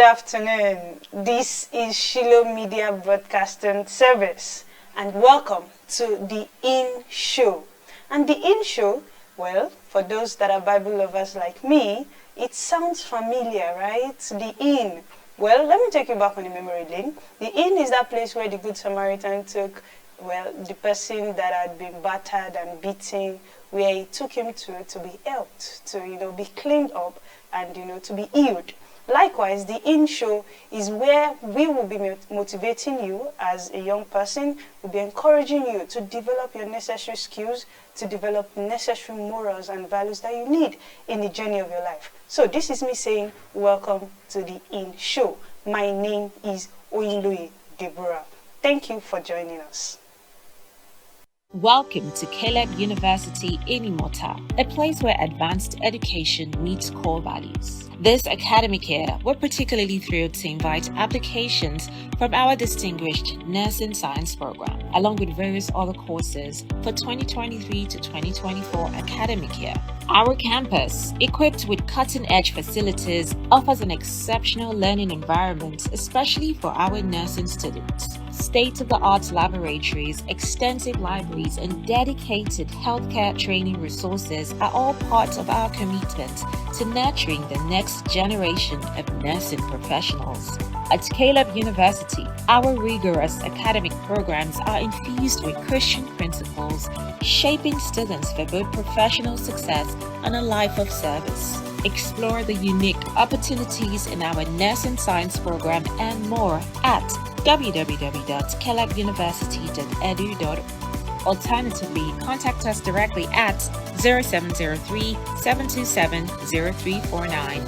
afternoon. This is Shiloh Media Broadcasting Service, and welcome to the In Show. And the In Show, well, for those that are Bible lovers like me, it sounds familiar, right? The Inn. Well, let me take you back on the memory lane. The inn is that place where the Good Samaritan took, well, the person that had been battered and beaten, where he took him to be helped, to, be cleaned up and, to be healed. Likewise, the In Show is where we will be motivating you as a young person. We'll be encouraging you to develop your necessary skills, to develop necessary morals and values that you need in the journey of your life. So this is me saying, welcome to the In Show. My name is Oyinloye Deborah. Thank you for joining us. Welcome to Caleb University in Imota, a place where advanced education meets core values. This academic year, we're particularly thrilled to invite applications from our distinguished nursing science program, along with various other courses for 2023 to 2024 academic year. Our campus, equipped with cutting-edge facilities, offers an exceptional learning environment, especially for our nursing students. State-of-the-art laboratories, extensive libraries, and dedicated healthcare training resources are all part of our commitment to nurturing the next generation of nursing professionals. At Caleb University, our rigorous academic programs are infused with Christian principles, shaping students for both professional success and a life of service. Explore the unique opportunities in our nursing science program and more at www.calebuniversity.edu.org. Alternatively, contact us directly at 0703 727 0349,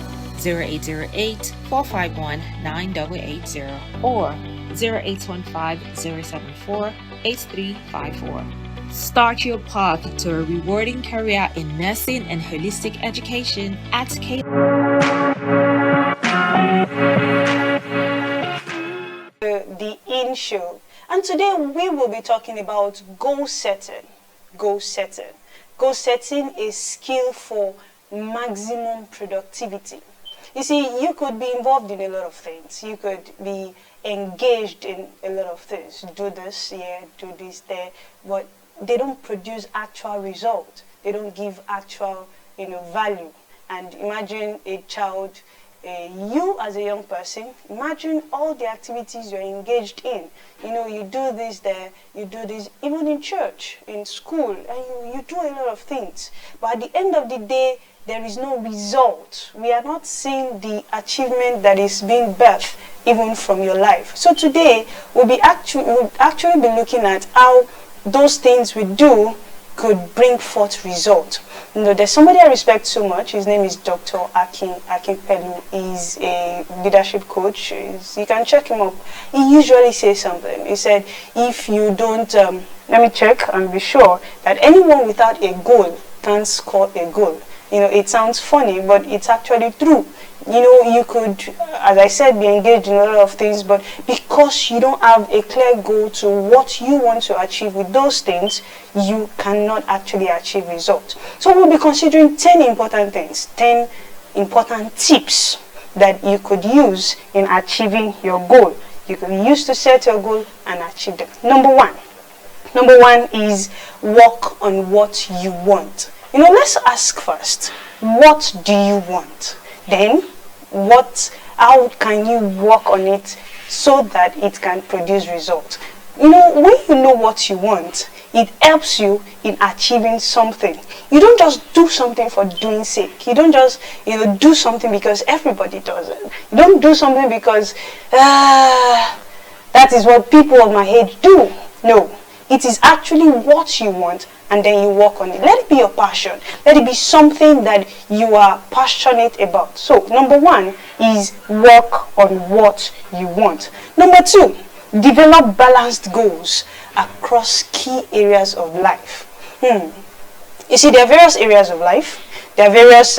0808 451 9880, or 0815 074 8354. Start your path to a rewarding career in nursing and holistic education at Caleb. The In Show. And today we will be talking about goal setting. Goal setting. Goal setting is skill for maximum productivity. You see, you could be involved in a lot of things. You could be engaged in a lot of things. Do this here, do this there, but they don't produce actual result. They don't give actual, value. And imagine a child, you as a young person, imagine all the activities you're engaged in. You do this there, you do this, even in church, in school, and you do a lot of things. But at the end of the day, there is no result. We are not seeing the achievement that is being birthed even from your life. So today, we'll actually be looking at how those things we do could bring forth result. There's somebody I respect so much. His name is Dr. Akinpelu. He's a leadership coach. You can check him up. He usually says something. He said, if you don't, let me check and be sure that anyone without a goal can't score a goal. It sounds funny, but it's actually true. You could, as I said, be engaged in a lot of things, but because you don't have a clear goal to what you want to achieve with those things, you cannot actually achieve results. So we'll be considering 10 important things, 10 important tips that you could use in achieving your goal. You could use to set your goal and achieve them. Number one is work on what you want. Let's ask first, what do you want? Then, how can you work on it so that it can produce results? When you know what you want, it helps you in achieving something. You don't just do something for doing sake. You don't just, do something because everybody does it. You don't do something because, that is what people of my age do. No, it is actually what you want, and then you work on it. Let it be your passion. Let it be something that you are passionate about. So, number one is work on what you want. Number two, develop balanced goals across key areas of life. You see, there are various areas of life. There are various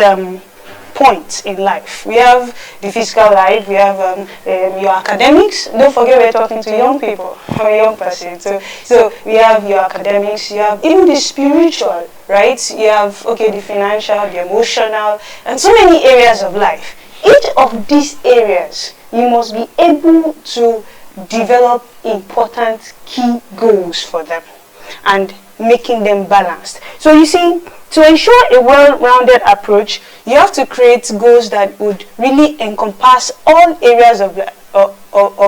points in life. We have the physical life, we have your academics. Don't forget we're talking to young people. I'm a young person. So we have your academics, you have even the spiritual, right? You have, the financial, the emotional, and so many areas of life. Each of these areas you must be able to develop important key goals for them and making them balanced. So you see, to ensure a well-rounded approach, you have to create goals that would really encompass all areas of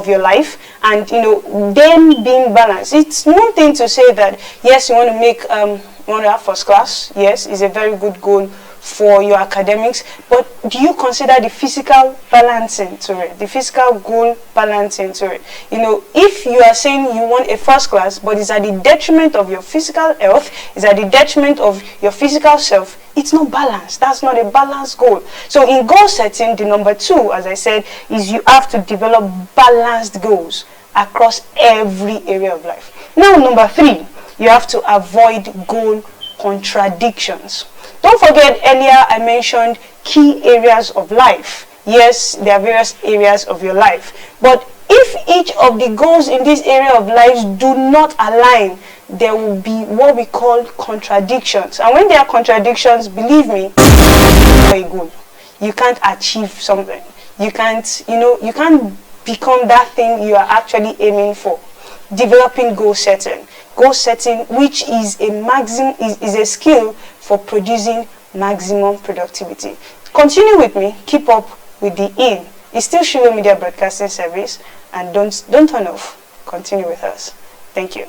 your life, and them being balanced. It's one thing to say that yes, you want to make you want to have first class. Yes, is a very good goal for your academics, but do you consider the physical balancing to it, the physical goal balancing to it? If you are saying you want a first class, but it's at the detriment of your physical health, it's at the detriment of your physical self, it's not balanced. That's not a balanced goal. So in goal setting, the number 2, as I said, is you have to develop balanced goals across every area of life. Now, number 3, you have to avoid goal contradictions. Don't forget, earlier I mentioned key areas of life. Yes, there are various areas of your life, but if each of the goals in this area of life do not align, there will be what we call contradictions. And when there are contradictions, believe me, a goal, you can't achieve something. You can't become that thing you are actually aiming for. Developing goal setting. Goal setting, which is a skill for producing maximum productivity. Continue with me. Keep up with the in. It's still Shilo Media Broadcasting Service, and don't turn off. Continue with us. Thank you.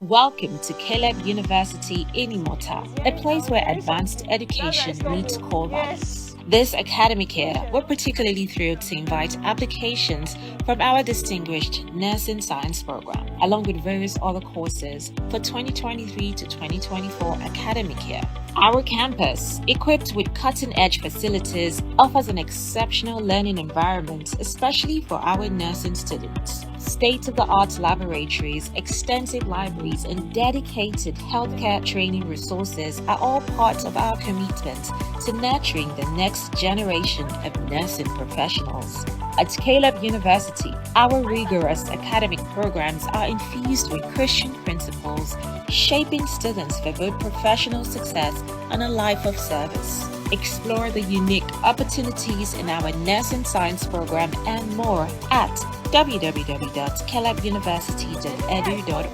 Welcome to Caleb University in Imota, a place where advanced education meets core values. This academic year, we're particularly thrilled to invite applications from our distinguished nursing science program, along with various other courses for 2023 to 2024 academic year. Our campus, equipped with cutting-edge facilities, offers an exceptional learning environment, especially for our nursing students. State-of-the-art laboratories, extensive libraries, and dedicated healthcare training resources are all part of our commitment to nurturing the next generation of nursing professionals. At Caleb University, our rigorous academic programs are infused with Christian principles, shaping students for both professional success and a life of service. Explore the unique opportunities in our nursing science program and more at www.calebuniversity.edu.org.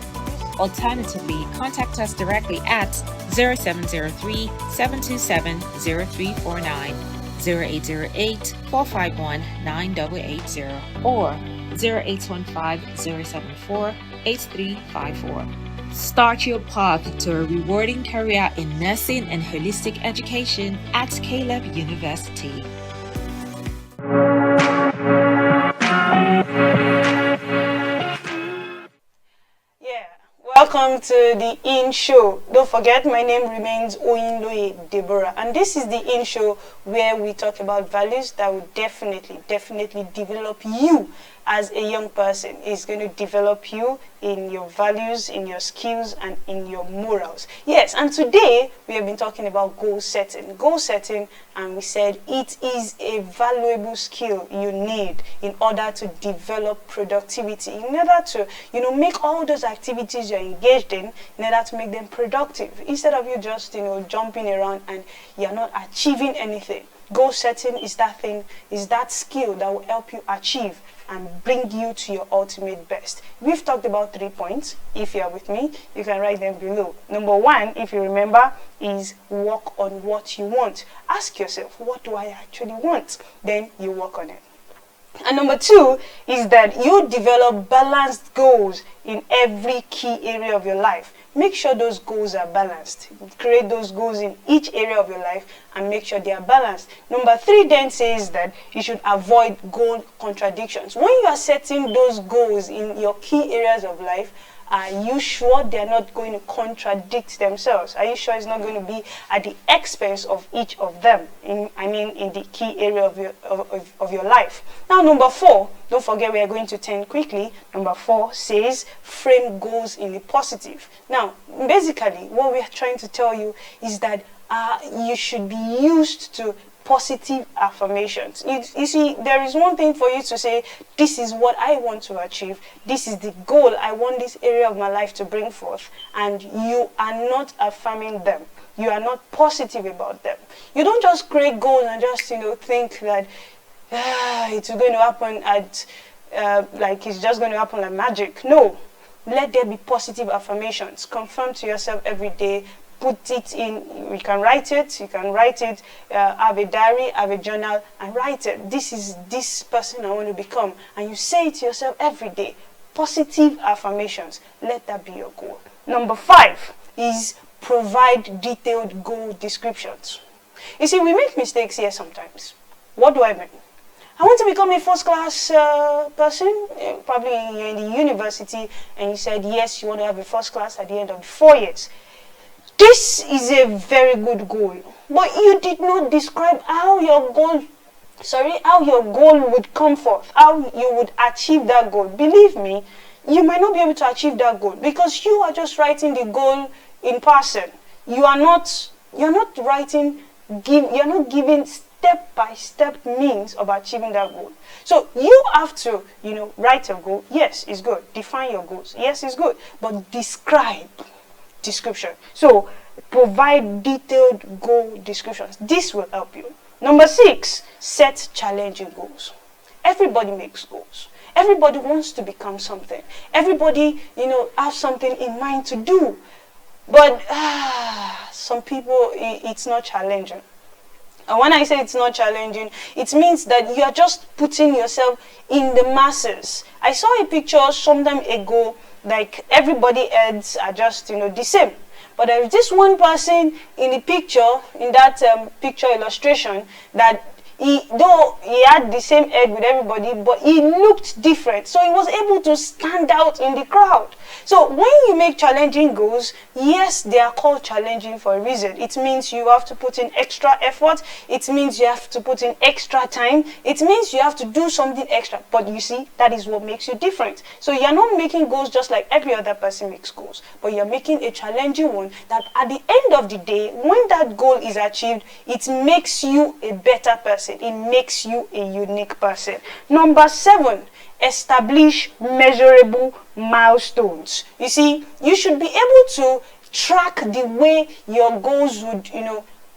Alternatively, contact us directly at 0703 727 0349, 0808 451 9880, or 0815 074 8354. Start your path to a rewarding career in nursing and holistic education at Caleb University. Welcome to the In Show. Don't forget, my name remains Oyinloye Deborah, and this is the In Show where we talk about values that will definitely develop you as a young person. It's going to develop you in your values, in your skills, and in your morals. Yes, and today we have been talking about goal setting. Goal setting, and we said it is a valuable skill you need in order to develop productivity, in order to, make all those activities you're engaged in order to make them productive, instead of you just, jumping around and you're not achieving anything. Goal setting is that thing, is that skill that will help you achieve and bring you to your ultimate best. We've talked about 3 points. If you are with me, you can write them below. Number 1, if you remember, is work on what you want. Ask yourself, what do I actually want? Then you work on it. And number 2 is that you develop balanced goals in every key area of your life. Make sure those goals are balanced. Create those goals in each area of your life and make sure they are balanced. Number 3 then says that you should avoid goal contradictions. When you are setting those goals in your key areas of life, are you sure they're not going to contradict themselves? Are you sure it's not going to be at the expense of each of them? In the key area of your life. Now, number 4, don't forget we are going to 10 quickly. Number 4 says frame goals in the positive. Now, basically, what we are trying to tell you is that you should be used to positive affirmations. You see, there is one thing for you to say, this is what I want to achieve, this is the goal I want this area of my life to bring forth, and you are not affirming them. You are not positive about them. You don't just create goals and just think that it's going to happen at, like it's just going to happen like magic. No. Let there be positive affirmations. Confirm to yourself every day. Put it in, you can write it, have a diary, have a journal, and write it. This is this person I want to become. And you say it to yourself every day. Positive affirmations. Let that be your goal. Number 5 is provide detailed goal descriptions. You see, we make mistakes here sometimes. What do I mean? I want to become a first-class person. Probably you're in the university and you said, yes, you want to have a first class at the end of the 4 years. This is a very good goal, but you did not describe how your goal would come forth, how you would achieve that goal. Believe me, you might not be able to achieve that goal because you are just writing the goal in person. You're not giving step-by-step means of achieving that goal. So you have to, write a goal. Yes, it's good. Define your goals. Yes, it's good. But description. So provide detailed goal descriptions. This will help you. Number 6, set challenging goals. Everybody makes goals. Everybody wants to become something. Everybody, has something in mind to do. But some people, it's not challenging. And when I say it's not challenging, it means that you are just putting yourself in the masses. I saw a picture some time ago, like everybody heads are just, the same. But there is this one person in the picture, in that picture illustration, that though he had the same head with everybody, but he looked different. So he was able to stand out in the crowd. So when you make challenging goals, yes, they are called challenging for a reason. It means you have to put in extra effort. It means you have to put in extra time. It means you have to do something extra. But you see, that is what makes you different. So you're not making goals just like every other person makes goals, but you're making a challenging one that at the end of the day, when that goal is achieved, it makes you a better person. It makes you a unique person. Number 7, establish measurable milestones. You see, you should be able to track the way your goals would,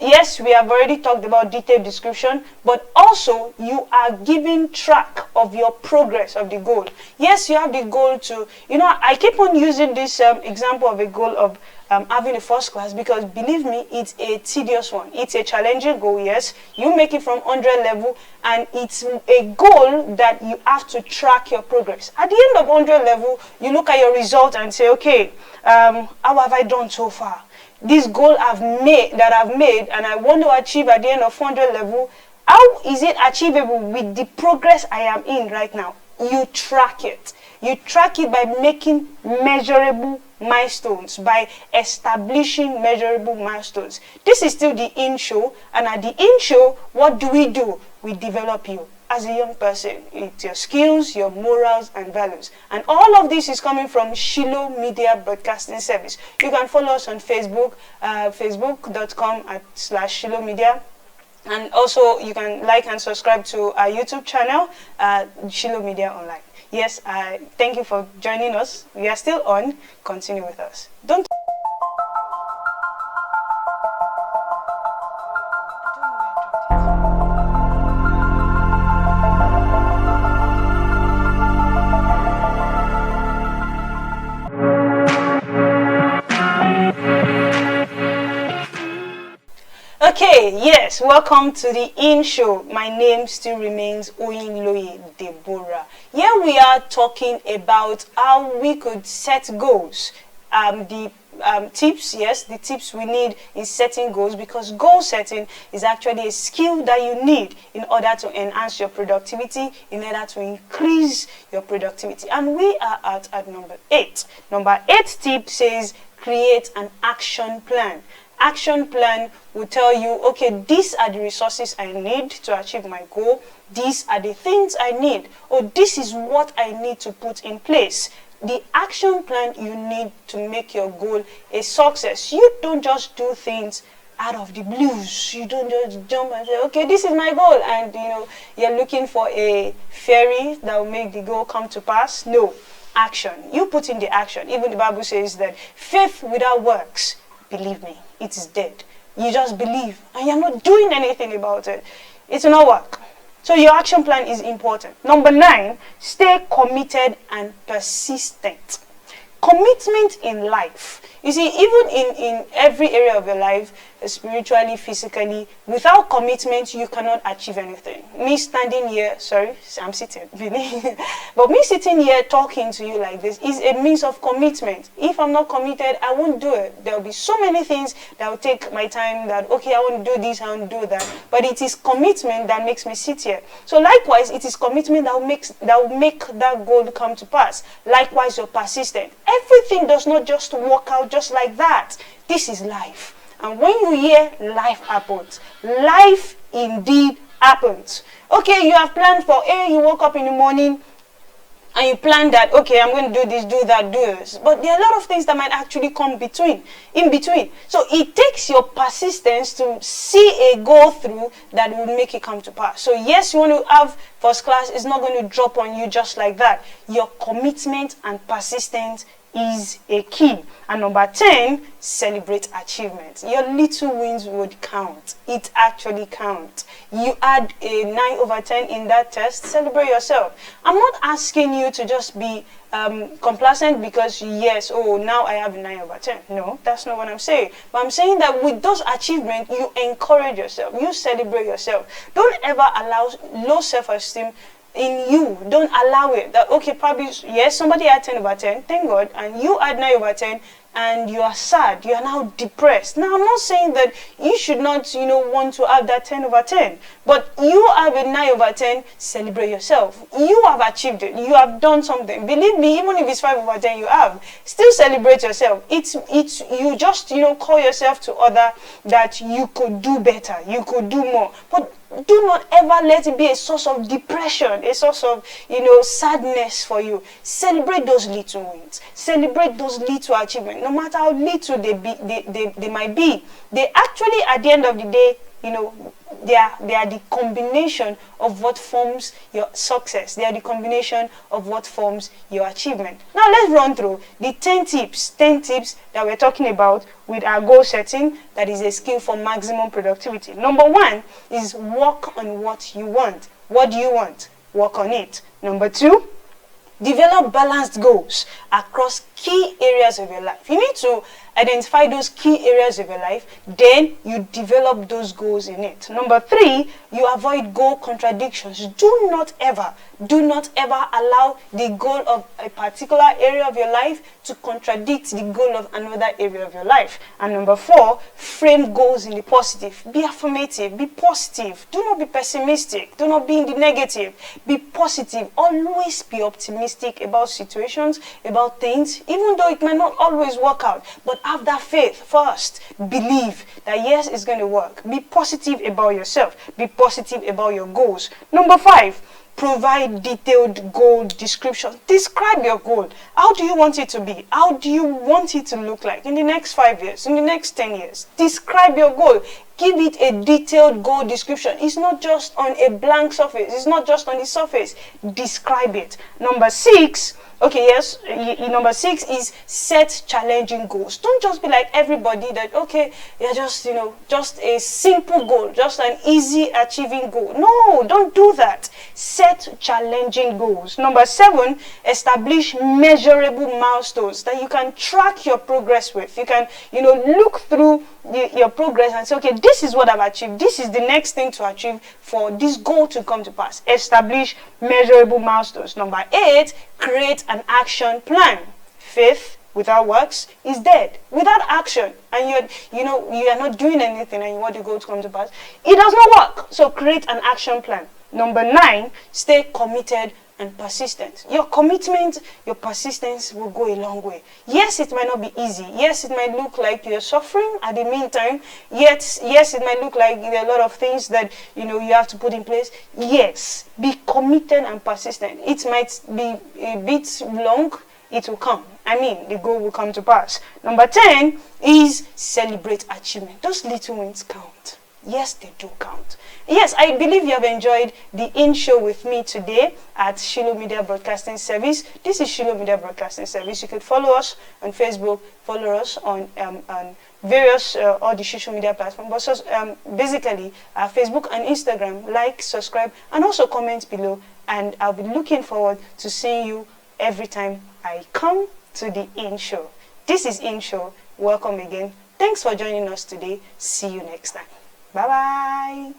yes, we have already talked about detailed description, but also you are giving track of your progress of the goal. Yes, you have the goal to, I keep on using this example of a goal of having a first class because believe me, it's a tedious one. It's a challenging goal, yes. You make it from 100 level and it's a goal that you have to track your progress. At the end of 100 level, you look at your result and say, okay, how have I done so far? This goal I've made and I want to achieve at the end of 400 level, how is it achievable with the progress I am in right now? You track it. You track it by making measurable milestones, by establishing measurable milestones. This is still the in-show, and at the in-show, what do? We develop you as a young person. It's your skills, your morals, and values. And all of this is coming from Shiloh Media Broadcasting Service. You can follow us on Facebook, facebook.com/Shiloh Media. And also, you can like and subscribe to our YouTube channel, Shiloh Media Online. Yes, thank you for joining us. We are still on. Continue with us. Don't. Okay, yes, welcome to the In Show. My name still remains Oyinloye Deborah. Here we are talking about how we could set goals. The tips we need in setting goals, because goal setting is actually a skill that you need in order to enhance your productivity, in order to increase your productivity. And we are at number 8. Number 8 tip says create an action plan. Action plan will tell you, okay, these are the resources I need to achieve my goal. These are the things I need. Or this is what I need to put in place. The action plan you need to make your goal a success. You don't just do things out of the blues. You don't just jump and say, okay, this is my goal. And, you're looking for a fairy that will make the goal come to pass. No, action. You put in the action. Even the Bible says that faith without works, believe me, it is dead. You just believe and you're not doing anything about it. It will not work. So your action plan is important. Number 9, stay committed and persistent. Commitment in life. You see, even in every area of your life, spiritually, physically, without commitment, you cannot achieve anything. Me standing here, sorry, I'm sitting, really. But me sitting here talking to you like this is a means of commitment. If I'm not committed, I won't do it. There'll be so many things that will take my time that, okay, I want to do this, I want to do that. But it is commitment that makes me sit here. So likewise, it is commitment that will make that goal come to pass. Likewise, you're persistent. Everything does not just work out just like that. This is life. And when you hear life happens, life indeed happens. Okay, you have planned for, you woke up in the morning and you plan that, okay, I'm going to do this, do that, do this. But there are a lot of things that might actually come in between. So it takes your persistence to see a goal through that will make it come to pass. So yes, you want to have first class, it's not going to drop on you just like that. Your commitment and persistence is a key. And number 10, celebrate achievements. Your little wins would count. It actually counts. You had a 9/10 in that test, celebrate yourself. I'm not asking you to just be complacent because yes, now I have a 9/10. No, that's not what I'm saying. But I'm saying that with those achievements, you encourage yourself, you celebrate yourself. Don't ever allow low self-esteem in you. Don't allow it. That, okay, probably, yes, somebody had 10/10, thank God, and you had 9/10, and you are sad, you are now depressed. Now, I'm not saying that you should not, want to have that 10/10, but you have a 9/10, celebrate yourself. You have achieved it. You have done something. Believe me, even if it's 5/10, you have. Still celebrate yourself. It's you just, call yourself to order that you could do better, you could do more. But do not ever let it be a source of depression, a source of, sadness for you. Celebrate those little wins. Celebrate those little achievements. No matter how little they might be. They actually, at the end of the day, they are the combination of what forms your success. They are the combination of what forms your achievement. Now let's run through the 10 tips that we're talking about with our goal setting. That is a skill for maximum productivity. Number 1 is work on what you want. What do you want? Work on it. Number 2, develop balanced goals across key areas of your life. You need to identify those key areas of your life, then you develop those goals in it. Number 3, you avoid goal contradictions. Do not ever allow the goal of a particular area of your life to contradict the goal of another area of your life. And number 4, frame goals in the positive. Be affirmative, be positive. Do not be pessimistic. Do not be in the negative. Be positive. Always be optimistic about situations, about things, even though it might not always work out. But have that faith first. Believe that yes, it's going to work. Be positive about yourself. Be positive about your goals. Number 5, provide detailed goal description. Describe your goal. How do you want it to be? How do you want it to look like in the next 5 years, in the next 10 years? Describe your goal. Give it a detailed goal description. It's not just on a blank surface. It's not just on the surface. Describe it. Number 6, number 6 is set challenging goals. Don't just be like everybody that, okay, you're just, just a simple goal, just an easy achieving goal. No, don't do that. Set challenging goals. Number 7, establish measurable milestones that you can track your progress with. You can, look through your progress and say, okay, this is what I've achieved. This is the next thing to achieve for this goal to come to pass. Establish measurable milestones. Number 8, create an action plan. Faith without works is dead. Without action, and you are not doing anything and you want the goal to come to pass, it does not work. So create an action plan. Number 9, stay committed and persistent. Your commitment, your persistence will go a long way. Yes, it might not be easy. Yes, it might look like you're suffering at the meantime. Yes, it might look like there are a lot of things that you have to put in place. Yes, be committed and persistent. It might be a bit long. It will come. The goal will come to pass. Number 10 is celebrate achievement. Those little wins count. Yes, they do count. Yes, I believe you have enjoyed the in-show with me today at Shiloh Media Broadcasting Service. This is Shiloh Media Broadcasting Service. You could follow us on Facebook, follow us on various all the social media platforms. But basically, Facebook and Instagram. Like, subscribe, and also comment below. And I'll be looking forward to seeing you every time I come to the in-show. This is in-show. Welcome again. Thanks for joining us today. See you next time. Bye-bye.